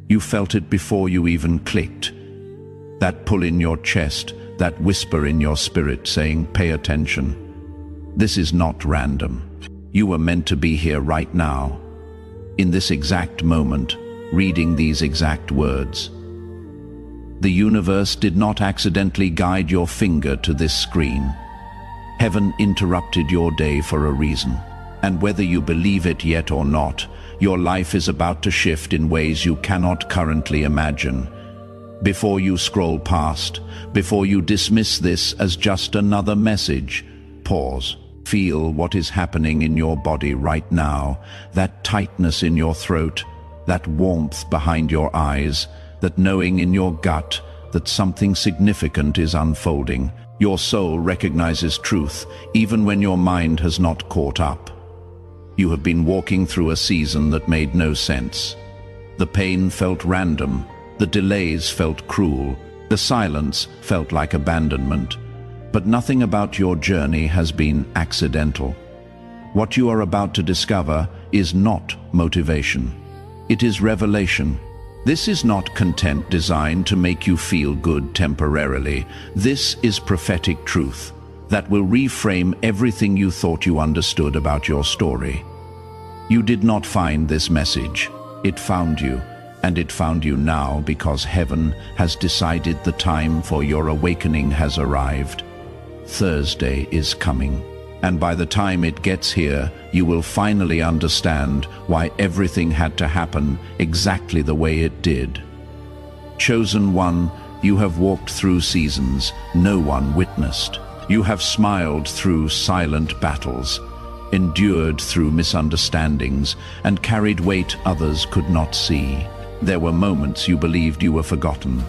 You felt it before you even clicked. That pull in your chest, that whisper in your spirit saying, "Pay attention. This is not random. You were meant to be here right now, in this exact moment, reading these exact words." The universe did not accidentally guide your finger to this screen. Heaven interrupted your day for a reason. And whether you believe it yet or not, your life is about to shift in ways you cannot currently imagine. Before you scroll past, before you dismiss this as just another message, pause. Feel what is happening in your body right now, that tightness in your throat, that warmth behind your eyes, that knowing in your gut that something significant is unfolding. Your soul recognizes truth, even when your mind has not caught up. You have been walking through a season that made no sense. The pain felt random, the delays felt cruel, the silence felt like abandonment. But nothing about your journey has been accidental. What you are about to discover is not motivation. It is revelation. This is not content designed to make you feel good temporarily. This is prophetic truth that will reframe everything you thought you understood about your story. You did not find this message. It found you, and it found you now because heaven has decided the time for your awakening has arrived. Thursday is coming, and by the time it gets here, you will finally understand why everything had to happen exactly the way it did. Chosen one, you have walked through seasons no one witnessed. You have smiled through silent battles, endured through misunderstandings, and carried weight others could not see. There were moments you believed you were forgotten.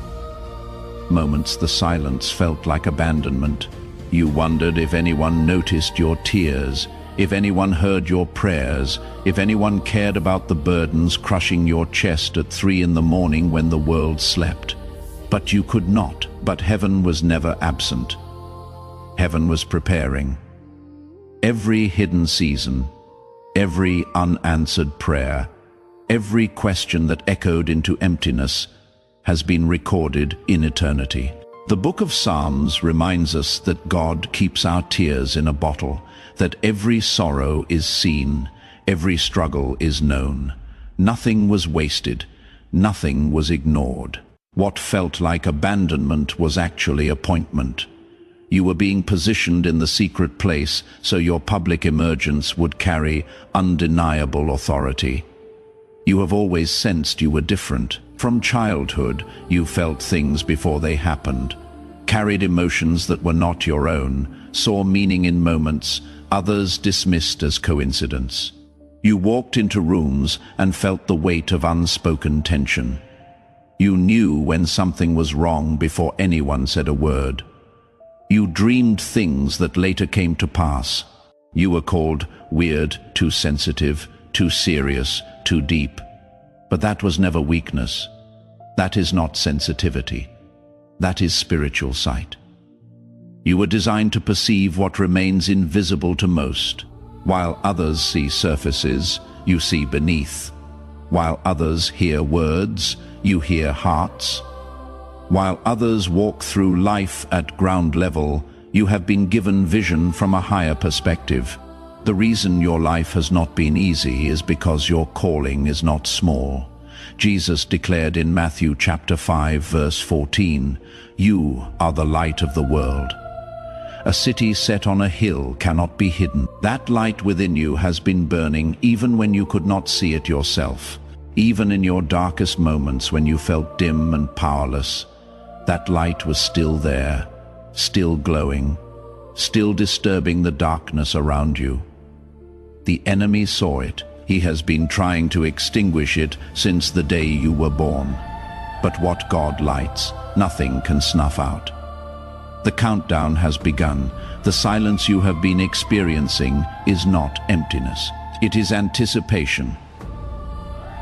Moments the silence felt like abandonment. You wondered if anyone noticed your tears, if anyone heard your prayers, if anyone cared about the burdens crushing your chest at 3 in the morning when the world slept. But you could not. But heaven was never absent. Heaven was preparing. Every hidden season, every unanswered prayer, every question that echoed into emptiness has been recorded in eternity. The Book of Psalms reminds us that God keeps our tears in a bottle, that every sorrow is seen, every struggle is known. Nothing was wasted, nothing was ignored. What felt like abandonment was actually appointment. You were being positioned in the secret place so your public emergence would carry undeniable authority. You have always sensed you were different. From childhood, you felt things before they happened, carried emotions that were not your own, saw meaning in moments others dismissed as coincidence. You walked into rooms and felt the weight of unspoken tension. You knew when something was wrong before anyone said a word. You dreamed things that later came to pass. You were called weird, too sensitive, too serious, too deep. But that was never weakness. That is not sensitivity. That is spiritual sight. You were designed to perceive what remains invisible to most. While others see surfaces, you see beneath. While others hear words, you hear hearts. While others walk through life at ground level, you have been given vision from a higher perspective. The reason your life has not been easy is because your calling is not small. Jesus declared in Matthew chapter 5, verse 14, "You are the light of the world." A city set on a hill cannot be hidden. That light within you has been burning even when you could not see it yourself. Even in your darkest moments when you felt dim and powerless, that light was still there, still glowing, still disturbing the darkness around you. The enemy saw it. He has been trying to extinguish it since the day you were born. But what God lights, nothing can snuff out. The countdown has begun. The silence you have been experiencing is not emptiness. It is anticipation.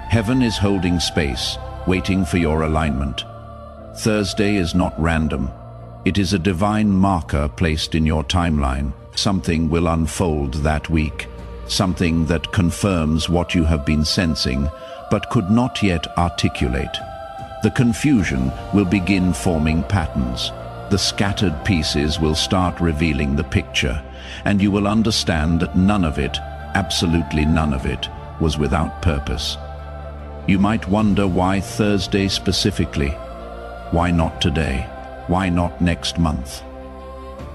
Heaven is holding space, waiting for your alignment. Thursday is not random. It is a divine marker placed in your timeline. Something will unfold that week. Something that confirms what you have been sensing, but could not yet articulate. The confusion will begin forming patterns. The scattered pieces will start revealing the picture, and you will understand that none of it, absolutely none of it, was without purpose. You might wonder why Thursday specifically? Why not today? Why not next month?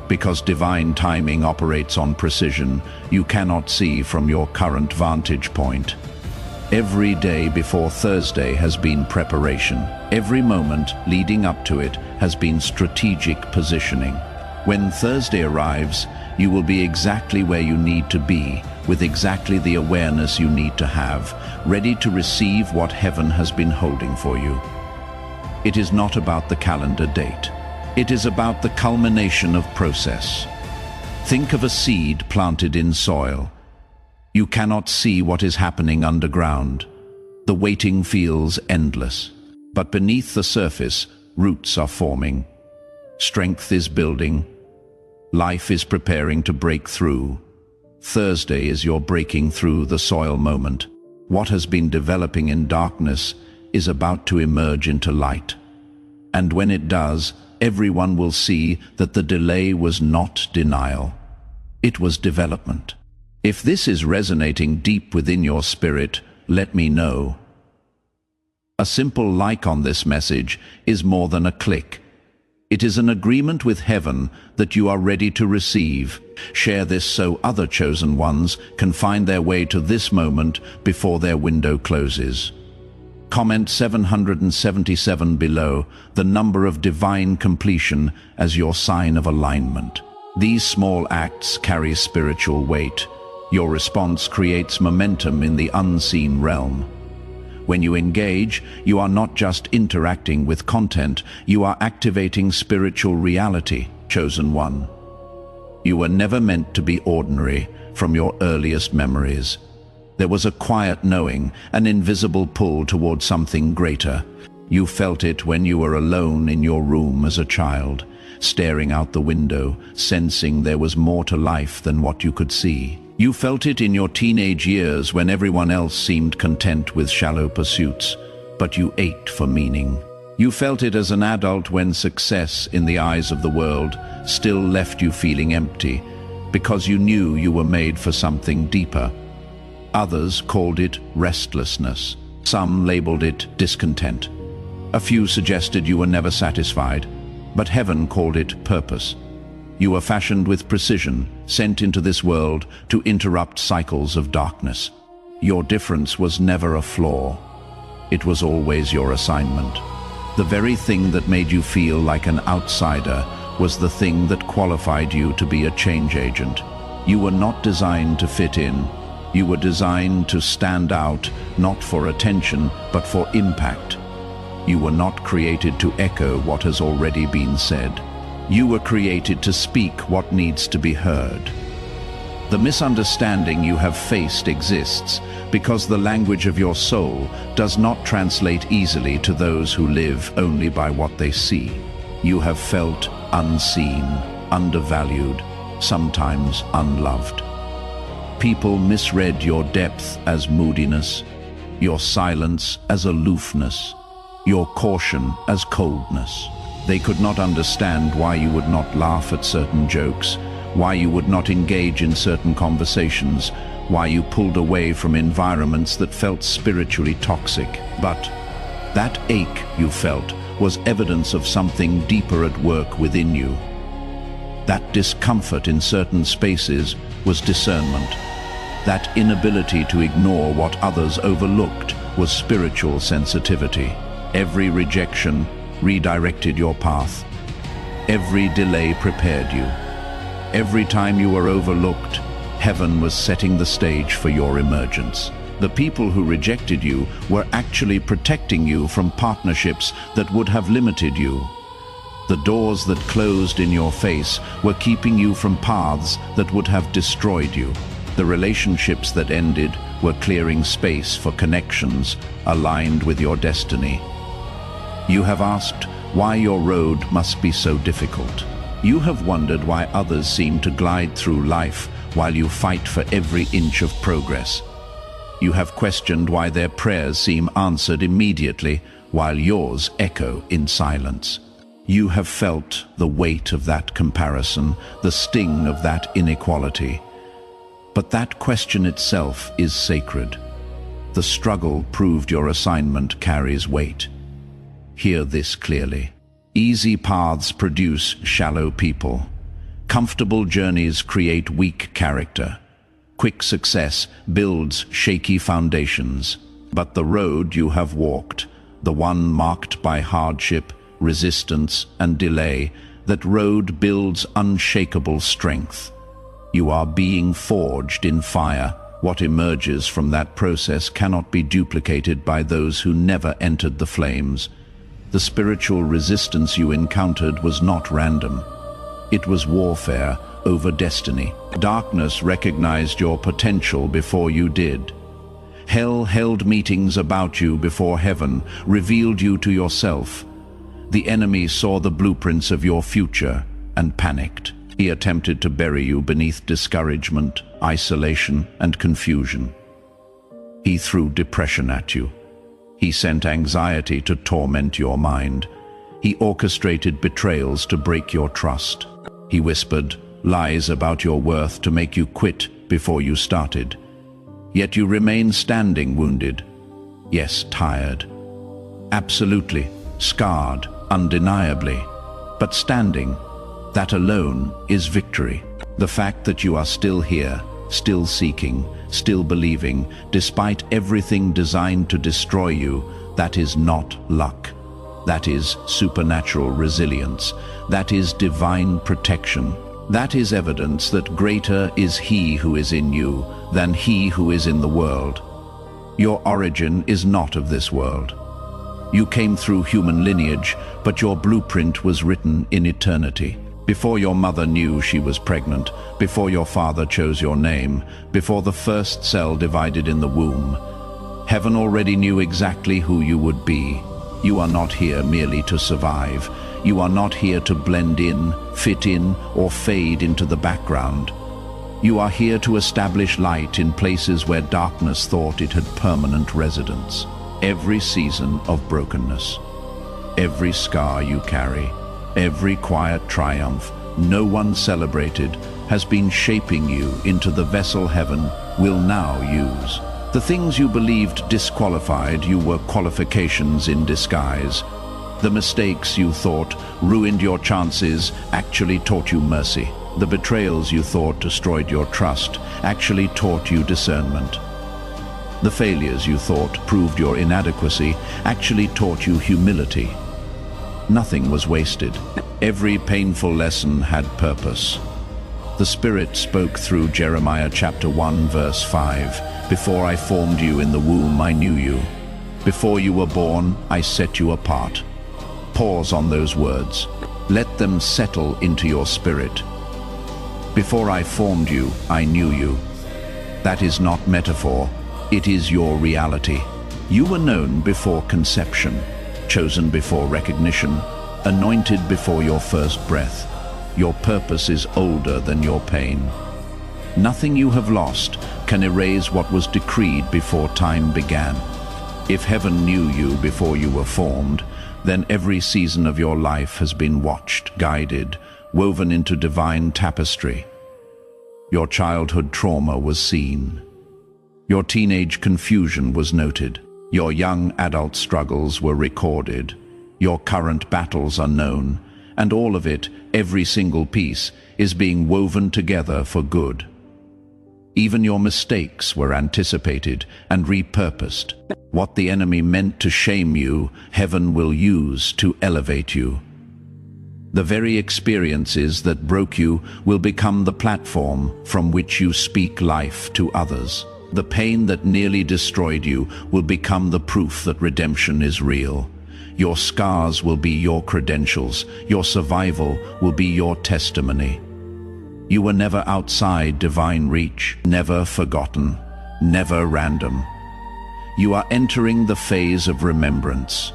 Because divine timing operates on precision, you cannot see from your current vantage point. Every day before Thursday has been preparation. Every moment leading up to it has been strategic positioning. When Thursday arrives, you will be exactly where you need to be, with exactly the awareness you need to have, ready to receive what heaven has been holding for you. It is not about the calendar date. It is about the culmination of process. Think of a seed planted in soil. You cannot see what is happening underground. The waiting feels endless. But beneath the surface, roots are forming. Strength is building. Life is preparing to break through. Thursday is your breaking through the soil moment. What has been developing in darkness is about to emerge into light. And when it does, everyone will see that the delay was not denial. It was development. If this is resonating deep within your spirit, let me know. A simple like on this message is more than a click. It is an agreement with heaven that you are ready to receive. Share this so other chosen ones can find their way to this moment before their window closes. Comment 777 below, the number of divine completion, as your sign of alignment. These small acts carry spiritual weight. Your response creates momentum in the unseen realm. When you engage, you are not just interacting with content, you are activating spiritual reality, chosen one. You were never meant to be ordinary from your earliest memories. There was a quiet knowing, an invisible pull toward something greater. You felt it when you were alone in your room as a child, staring out the window, sensing there was more to life than what you could see. You felt it in your teenage years when everyone else seemed content with shallow pursuits, but you ached for meaning. You felt it as an adult when success, in the eyes of the world, still left you feeling empty, because you knew you were made for something deeper. Others called it restlessness. Some labeled it discontent. A few suggested you were never satisfied, but heaven called it purpose. You were fashioned with precision, sent into this world to interrupt cycles of darkness. Your difference was never a flaw. It was always your assignment. The very thing that made you feel like an outsider was the thing that qualified you to be a change agent. You were not designed to fit in. You were designed to stand out, not for attention, but for impact. You were not created to echo what has already been said. You were created to speak what needs to be heard. The misunderstanding you have faced exists because the language of your soul does not translate easily to those who live only by what they see. You have felt unseen, undervalued, sometimes unloved. People misread your depth as moodiness, your silence as aloofness, your caution as coldness. They could not understand why you would not laugh at certain jokes, why you would not engage in certain conversations, why you pulled away from environments that felt spiritually toxic. But that ache you felt was evidence of something deeper at work within you. That discomfort in certain spaces was discernment. That inability to ignore what others overlooked was spiritual sensitivity. Every rejection redirected your path. Every delay prepared you. Every time you were overlooked, heaven was setting the stage for your emergence. The people who rejected you were actually protecting you from partnerships that would have limited you. The doors that closed in your face were keeping you from paths that would have destroyed you. The relationships that ended were clearing space for connections aligned with your destiny. You have asked why your road must be so difficult. You have wondered why others seem to glide through life while you fight for every inch of progress. You have questioned why their prayers seem answered immediately while yours echo in silence. You have felt the weight of that comparison, the sting of that inequality. But that question itself is sacred. The struggle proved your assignment carries weight. Hear this clearly. Easy paths produce shallow people. Comfortable journeys create weak character. Quick success builds shaky foundations. But the road you have walked, the one marked by hardship, resistance, and delay, that road builds unshakable strength. You are being forged in fire. What emerges from that process cannot be duplicated by those who never entered the flames. The spiritual resistance you encountered was not random. It was warfare over destiny. Darkness recognized your potential before you did. Hell held meetings about you before heaven revealed you to yourself. The enemy saw the blueprints of your future and panicked. He attempted to bury you beneath discouragement, isolation, and confusion. He threw depression at you. He sent anxiety to torment your mind. He orchestrated betrayals to break your trust. He whispered lies about your worth to make you quit before you started. Yet you remain standing, wounded. Yes, tired. Absolutely, scarred, undeniably. But standing, that alone is victory. The fact that you are still here, still seeking, still believing, despite everything designed to destroy you, that is not luck. That is supernatural resilience. That is divine protection. That is evidence that greater is He who is in you than he who is in the world. Your origin is not of this world. You came through human lineage, but your blueprint was written in eternity. Before your mother knew she was pregnant, before your father chose your name, before the first cell divided in the womb, heaven already knew exactly who you would be. You are not here merely to survive. You are not here to blend in, fit in, or fade into the background. You are here to establish light in places where darkness thought it had permanent residence. Every season of brokenness, every scar you carry, every quiet triumph no one celebrated has been shaping you into the vessel heaven will now use. The things you believed disqualified you were qualifications in disguise. The mistakes you thought ruined your chances actually taught you mercy. The betrayals you thought destroyed your trust actually taught you discernment. The failures you thought proved your inadequacy actually taught you humility. Nothing was wasted. Every painful lesson had purpose. The Spirit spoke through Jeremiah chapter 1 verse 5. Before I formed you in the womb, I knew you. Before you were born, I set you apart. Pause on those words. Let them settle into your spirit. Before I formed you, I knew you. That is not metaphor. It is your reality. You were known before conception, chosen before recognition, anointed before your first breath. Your purpose is older than your pain. Nothing you have lost can erase what was decreed before time began. If heaven knew you before you were formed, then every season of your life has been watched, guided, woven into divine tapestry. Your childhood trauma was seen. Your teenage confusion was noted. Your young adult struggles were recorded. Your current battles are known. And all of it, every single piece, is being woven together for good. Even your mistakes were anticipated and repurposed. What the enemy meant to shame you, heaven will use to elevate you. The very experiences that broke you will become the platform from which you speak life to others. The pain that nearly destroyed you will become the proof that redemption is real. Your scars will be your credentials. Your survival will be your testimony. You were never outside divine reach, never forgotten, never random. You are entering the phase of remembrance.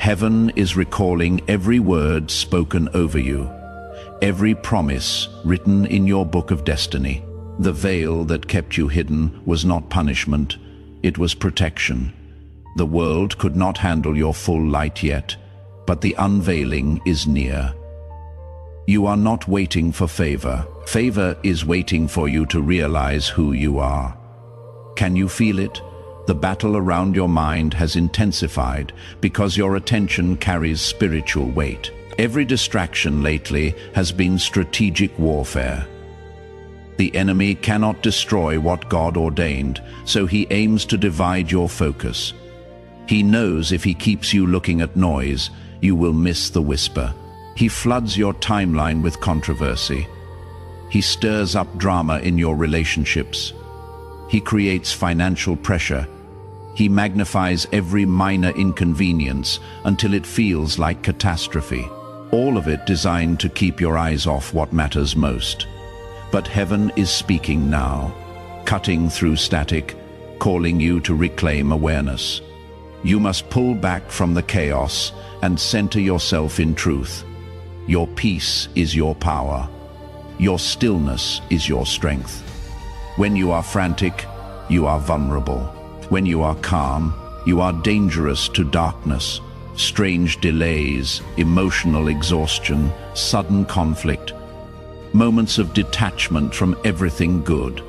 Heaven is recalling every word spoken over you, every promise written in your book of destiny. The veil that kept you hidden was not punishment, it was protection. The world could not handle your full light yet, but the unveiling is near. You are not waiting for favor. Favor is waiting for you to realize who you are. Can you feel it? The battle around your mind has intensified because your attention carries spiritual weight. Every distraction lately has been strategic warfare. The enemy cannot destroy what God ordained, so he aims to divide your focus. He knows if he keeps you looking at noise, you will miss the whisper. He floods your timeline with controversy. He stirs up drama in your relationships. He creates financial pressure. He magnifies every minor inconvenience until it feels like catastrophe. All of it designed to keep your eyes off what matters most. But heaven is speaking now, cutting through static, calling you to reclaim awareness. You must pull back from the chaos and center yourself in truth. Your peace is your power. Your stillness is your strength. When you are frantic, you are vulnerable. When you are calm, you are dangerous to darkness. Strange delays, emotional exhaustion, sudden conflict, moments of detachment from everything good.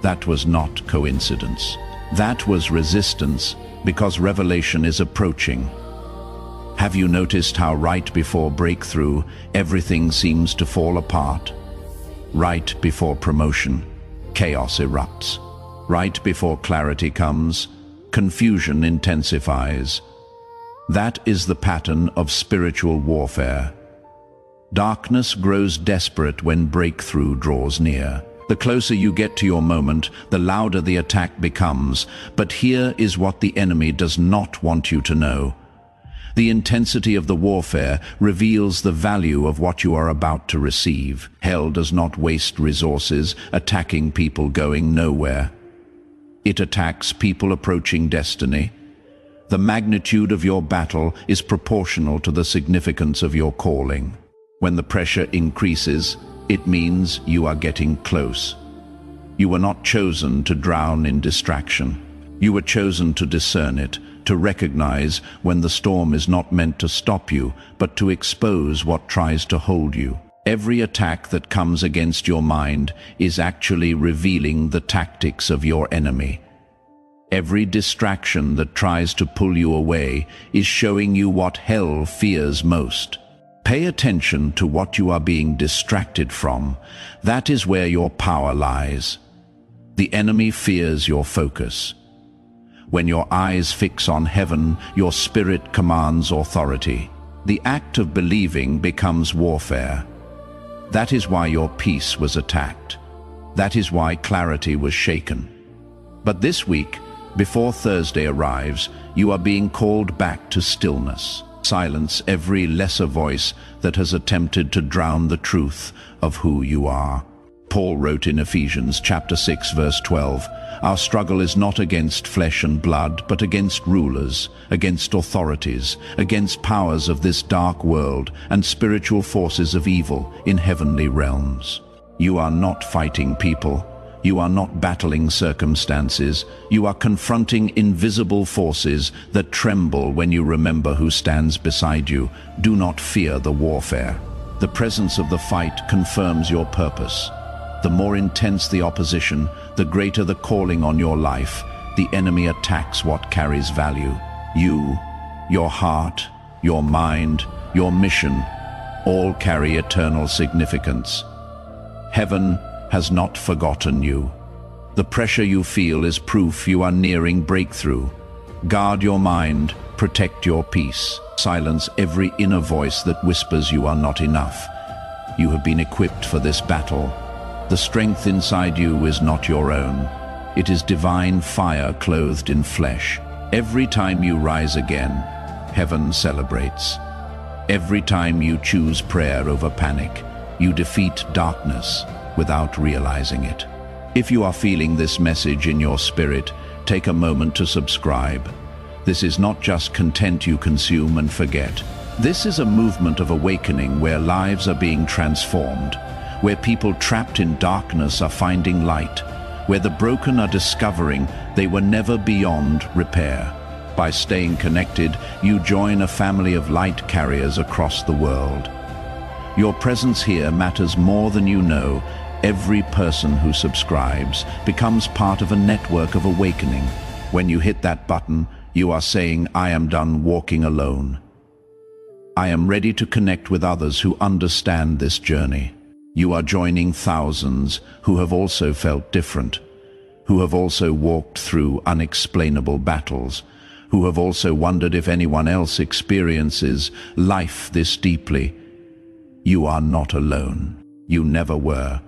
That was not coincidence. That was resistance, because revelation is approaching. Have you noticed how right before breakthrough, everything seems to fall apart? Right before promotion, chaos erupts. Right before clarity comes, confusion intensifies. That is the pattern of spiritual warfare. Darkness grows desperate when breakthrough draws near. The closer you get to your moment, the louder the attack becomes. But here is what the enemy does not want you to know. The intensity of the warfare reveals the value of what you are about to receive. Hell does not waste resources attacking people going nowhere. It attacks people approaching destiny. The magnitude of your battle is proportional to the significance of your calling. When the pressure increases, it means you are getting close. You were not chosen to drown in distraction. You were chosen to discern it, to recognize when the storm is not meant to stop you, but to expose what tries to hold you. Every attack that comes against your mind is actually revealing the tactics of your enemy. Every distraction that tries to pull you away is showing you what hell fears most. Pay attention to what you are being distracted from. That is where your power lies. The enemy fears your focus. When your eyes fix on heaven, your spirit commands authority. The act of believing becomes warfare. That is why your peace was attacked. That is why clarity was shaken. But this week, before Thursday arrives, you are being called back to stillness. Silence every lesser voice that has attempted to drown the truth of who you are. Paul wrote in Ephesians chapter 6 verse 12, "Our struggle is not against flesh and blood, but against rulers, against authorities, against powers of this dark world, and spiritual forces of evil in heavenly realms." You are not fighting people. You are not battling circumstances. You are confronting invisible forces that tremble when you remember who stands beside you. Do not fear the warfare. The presence of the fight confirms your purpose. The more intense the opposition, the greater the calling on your life. The enemy attacks what carries value. You, your heart, your mind, your mission, all carry eternal significance. Heaven has not forgotten you. The pressure you feel is proof you are nearing breakthrough. Guard your mind, protect your peace. Silence every inner voice that whispers you are not enough. You have been equipped for this battle. The strength inside you is not your own. It is divine fire clothed in flesh. Every time you rise again, heaven celebrates. Every time you choose prayer over panic, you defeat darkness without realizing it. If you are feeling this message in your spirit, take a moment to subscribe. This is not just content you consume and forget. This is a movement of awakening where lives are being transformed, where people trapped in darkness are finding light, where the broken are discovering they were never beyond repair. By staying connected, you join a family of light carriers across the world. Your presence here matters more than you know. Every person who subscribes becomes part of a network of awakening. When you hit that button, you are saying, "I am done walking alone. I am ready to connect with others who understand this journey." You are joining thousands who have also felt different, who have also walked through unexplainable battles, who have also wondered if anyone else experiences life this deeply. You are not alone. You never were.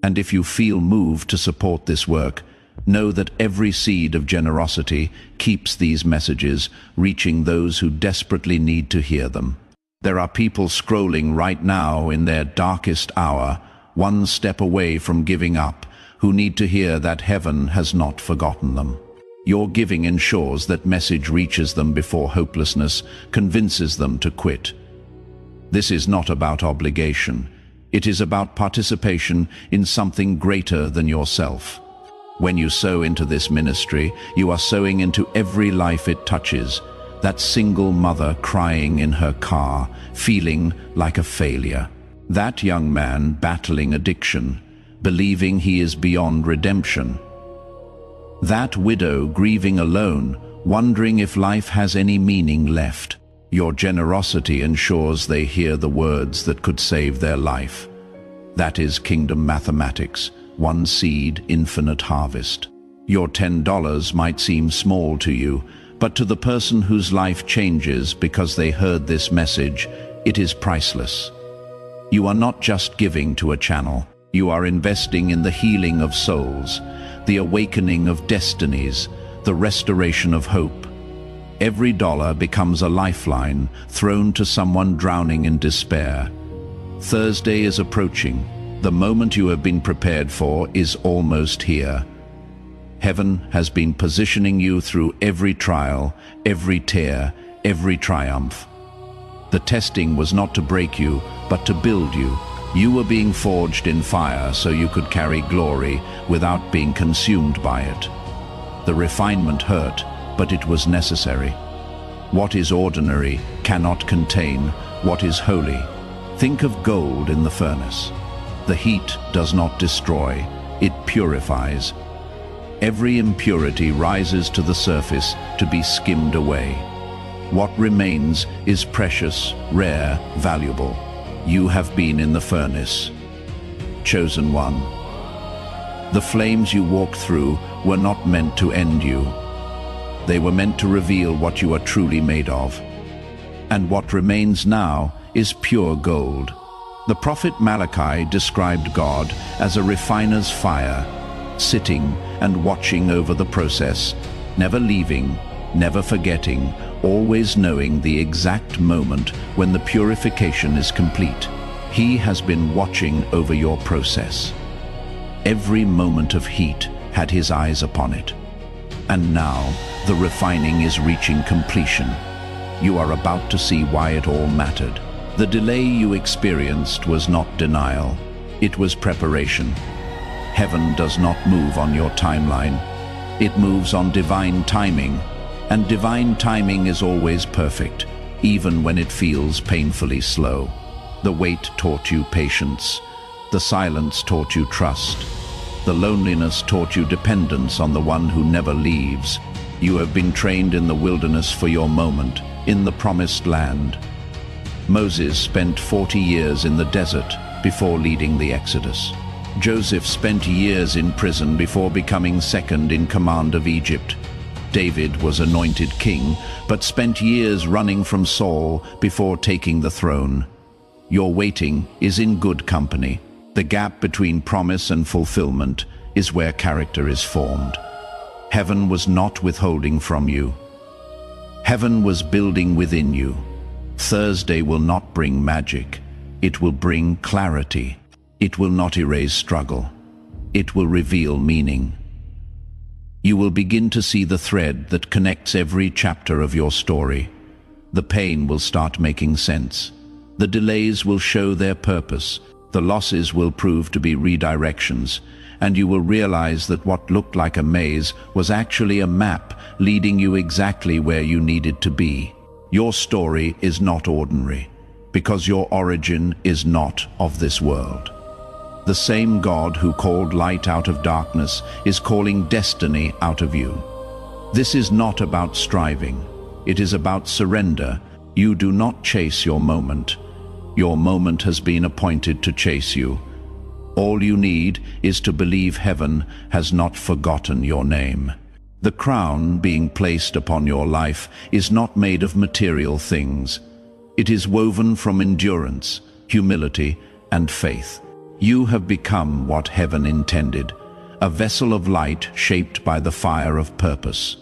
And if you feel moved to support this work, know that every seed of generosity keeps these messages reaching those who desperately need to hear them. There are people scrolling right now in their darkest hour, one step away from giving up, who need to hear that heaven has not forgotten them. Your giving ensures that message reaches them before hopelessness convinces them to quit. This is not about obligation. It is about participation in something greater than yourself. When you sow into this ministry, you are sowing into every life it touches. That single mother crying in her car, feeling like a failure. That young man battling addiction, believing he is beyond redemption. That widow grieving alone, wondering if life has any meaning left. Your generosity ensures they hear the words that could save their life. That is kingdom mathematics. One seed, infinite harvest. Your $10 might seem small to you, but to the person whose life changes because they heard this message, it is priceless. You are not just giving to a channel. You are investing in the healing of souls, the awakening of destinies, the restoration of hope. Every dollar becomes a lifeline thrown to someone drowning in despair. Thursday is approaching. The moment you have been prepared for is almost here. Heaven has been positioning you through every trial, every tear, every triumph. The testing was not to break you, but to build you. You were being forged in fire so you could carry glory without being consumed by it. The refinement hurt, but it was necessary. What is ordinary cannot contain what is holy. Think of gold in the furnace. The heat does not destroy, it purifies. Every impurity rises to the surface to be skimmed away. What remains is precious, rare, valuable. You have been in the furnace. Chosen one. The flames you walked through were not meant to end you. They were meant to reveal what you are truly made of. And what remains now is pure gold. The prophet Malachi described God as a refiner's fire, sitting and watching over the process, never leaving, never forgetting, always knowing the exact moment when the purification is complete. He has been watching over your process. Every moment of heat had his eyes upon it. And now the refining is reaching completion. You are about to see why it all mattered. The delay you experienced was not denial. It was preparation. Heaven does not move on your timeline. It moves on divine timing. And divine timing is always perfect, even when it feels painfully slow. The wait taught you patience. The silence taught you trust. The loneliness taught you dependence on the one who never leaves. You have been trained in the wilderness for your moment, in the promised land. Moses spent 40 years in the desert before leading the Exodus. Joseph spent years in prison before becoming second in command of Egypt. David was anointed king, but spent years running from Saul before taking the throne. Your waiting is in good company. The gap between promise and fulfillment is where character is formed. Heaven was not withholding from you. Heaven was building within you. Thursday will not bring magic. It will bring clarity. It will not erase struggle. It will reveal meaning. You will begin to see the thread that connects every chapter of your story. The pain will start making sense. The delays will show their purpose. The losses will prove to be redirections, and you will realize that what looked like a maze was actually a map leading you exactly where you needed to be. Your story is not ordinary, because your origin is not of this world. The same God who called light out of darkness is calling destiny out of you. This is not about striving. It is about surrender. You do not chase your moment. Your moment has been appointed to chase you. All you need is to believe heaven has not forgotten your name. The crown being placed upon your life is not made of material things. It is woven from endurance, humility, and faith. You have become what heaven intended, a vessel of light shaped by the fire of purpose.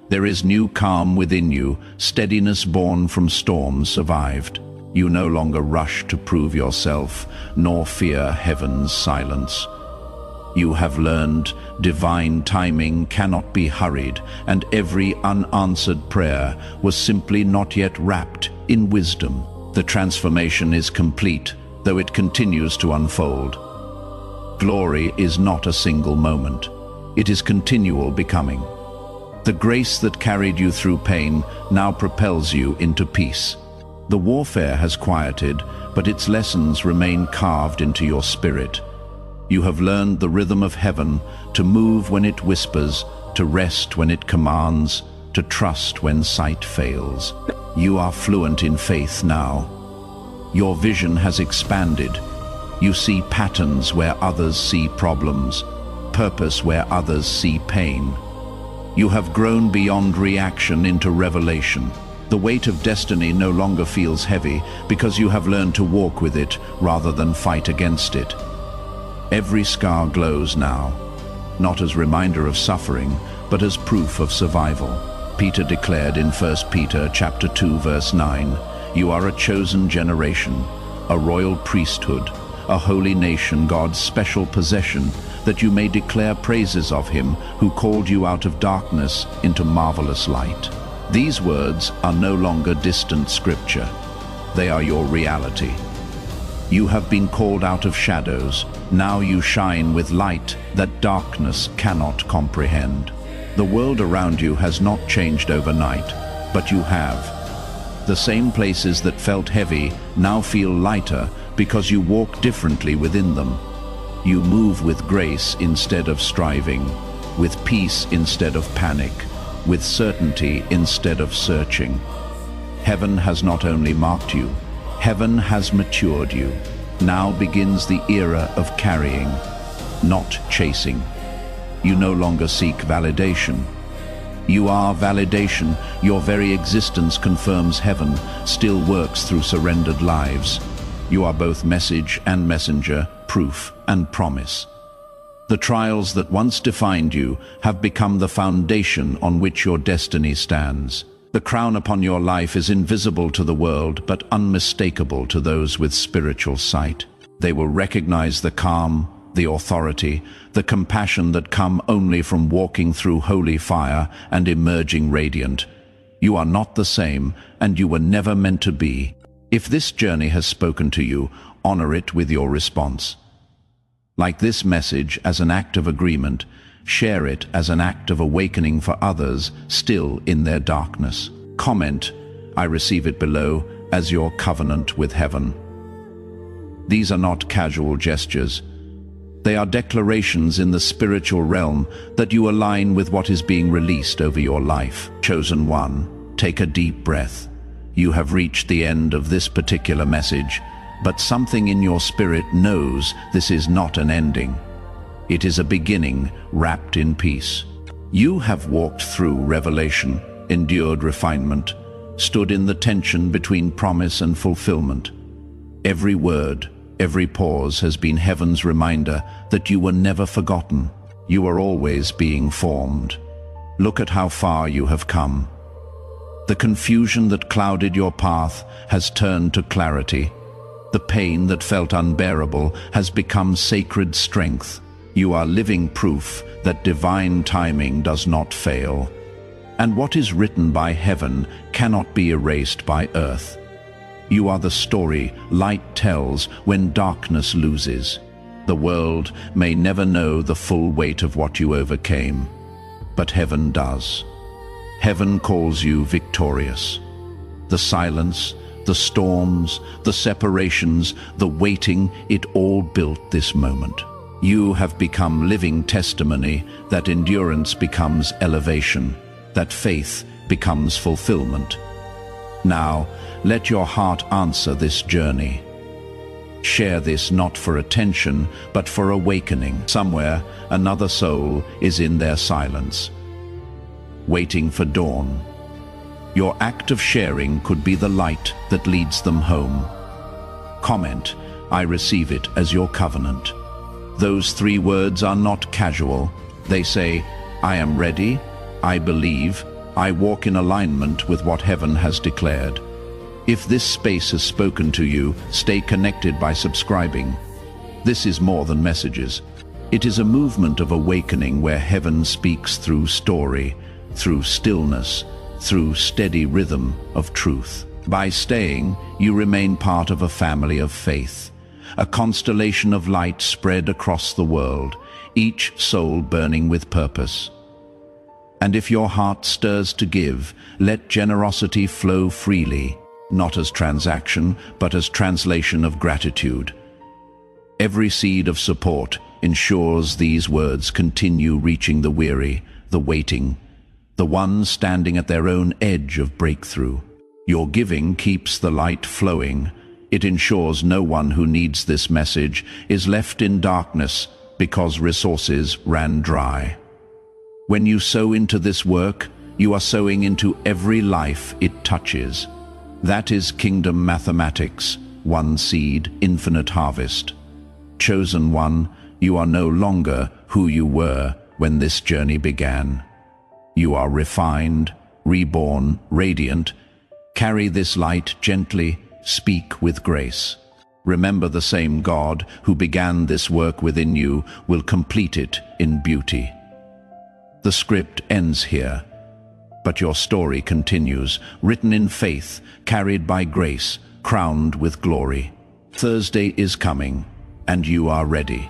There is new calm within you, steadiness born from storms survived. You no longer rush to prove yourself, nor fear heaven's silence. You have learned divine timing cannot be hurried, and every unanswered prayer was simply not yet wrapped in wisdom. The transformation is complete, though it continues to unfold. Glory is not a single moment. It is continual becoming. The grace that carried you through pain now propels you into peace. The warfare has quieted, but its lessons remain carved into your spirit. You have learned the rhythm of heaven, to move when it whispers, to rest when it commands, to trust when sight fails. You are fluent in faith now. Your vision has expanded. You see patterns where others see problems, purpose where others see pain. You have grown beyond reaction into revelation. The weight of destiny no longer feels heavy because you have learned to walk with it rather than fight against it. Every scar glows now, not as reminder of suffering, but as proof of survival. Peter declared in 1 Peter chapter 2 verse 9, "You are a chosen generation, a royal priesthood, a holy nation, God's special possession, that you may declare praises of him who called you out of darkness into marvelous light." These words are no longer distant scripture. They are your reality. You have been called out of shadows. Now you shine with light that darkness cannot comprehend. The world around you has not changed overnight, but you have. The same places that felt heavy now feel lighter because you walk differently within them. You move with grace instead of striving, with peace instead of panic, with certainty instead of searching. Heaven has not only marked you, heaven has matured you. Now begins the era of carrying, not chasing. You no longer seek validation. You are validation. Your very existence confirms heaven still works through surrendered lives. You are both message and messenger, proof and promise. The trials that once defined you have become the foundation on which your destiny stands. The crown upon your life is invisible to the world, but unmistakable to those with spiritual sight. They will recognize the calm, the authority, the compassion that come only from walking through holy fire and emerging radiant. You are not the same, and you were never meant to be. If this journey has spoken to you, honor it with your response. Like this message as an act of agreement, share it as an act of awakening for others still in their darkness. Comment, "I receive it below," as your covenant with heaven. These are not casual gestures. They are declarations in the spiritual realm that you align with what is being released over your life. Chosen one, take a deep breath. You have reached the end of this particular message, but something in your spirit knows this is not an ending. It is a beginning wrapped in peace. You have walked through revelation, endured refinement, stood in the tension between promise and fulfillment. Every word, every pause has been heaven's reminder that you were never forgotten. You are always being formed. Look at how far you have come. The confusion that clouded your path has turned to clarity. The pain that felt unbearable has become sacred strength. You are living proof that divine timing does not fail. And what is written by heaven cannot be erased by earth. You are the story light tells when darkness loses. The world may never know the full weight of what you overcame, but heaven does. Heaven calls you victorious. The silence, the storms, the separations, the waiting, it all built this moment. You have become living testimony that endurance becomes elevation, that faith becomes fulfillment. Now, let your heart answer this journey. Share this not for attention, but for awakening. Somewhere, another soul is in their silence, waiting for dawn. Your act of sharing could be the light that leads them home. Comment, "I receive it as your covenant." Those 3 words are not casual. They say, "I am ready, I believe, I walk in alignment with what heaven has declared." If this space has spoken to you, stay connected by subscribing. This is more than messages. It is a movement of awakening where heaven speaks through story, through stillness, through steady rhythm of truth. By staying, you remain part of a family of faith, a constellation of light spread across the world, each soul burning with purpose. And if your heart stirs to give, let generosity flow freely, not as transaction, but as translation of gratitude. Every seed of support ensures these words continue reaching the weary, the waiting, the ones standing at their own edge of breakthrough. Your giving keeps the light flowing. It ensures no one who needs this message is left in darkness because resources ran dry. When you sow into this work, you are sowing into every life it touches. That is kingdom mathematics, one seed, infinite harvest. Chosen one, you are no longer who you were when this journey began. You are refined, reborn, radiant. Carry this light gently, speak with grace. Remember, the same God who began this work within you will complete it in beauty. The script ends here, but your story continues, written in faith, carried by grace, crowned with glory. Thursday is coming, and you are ready.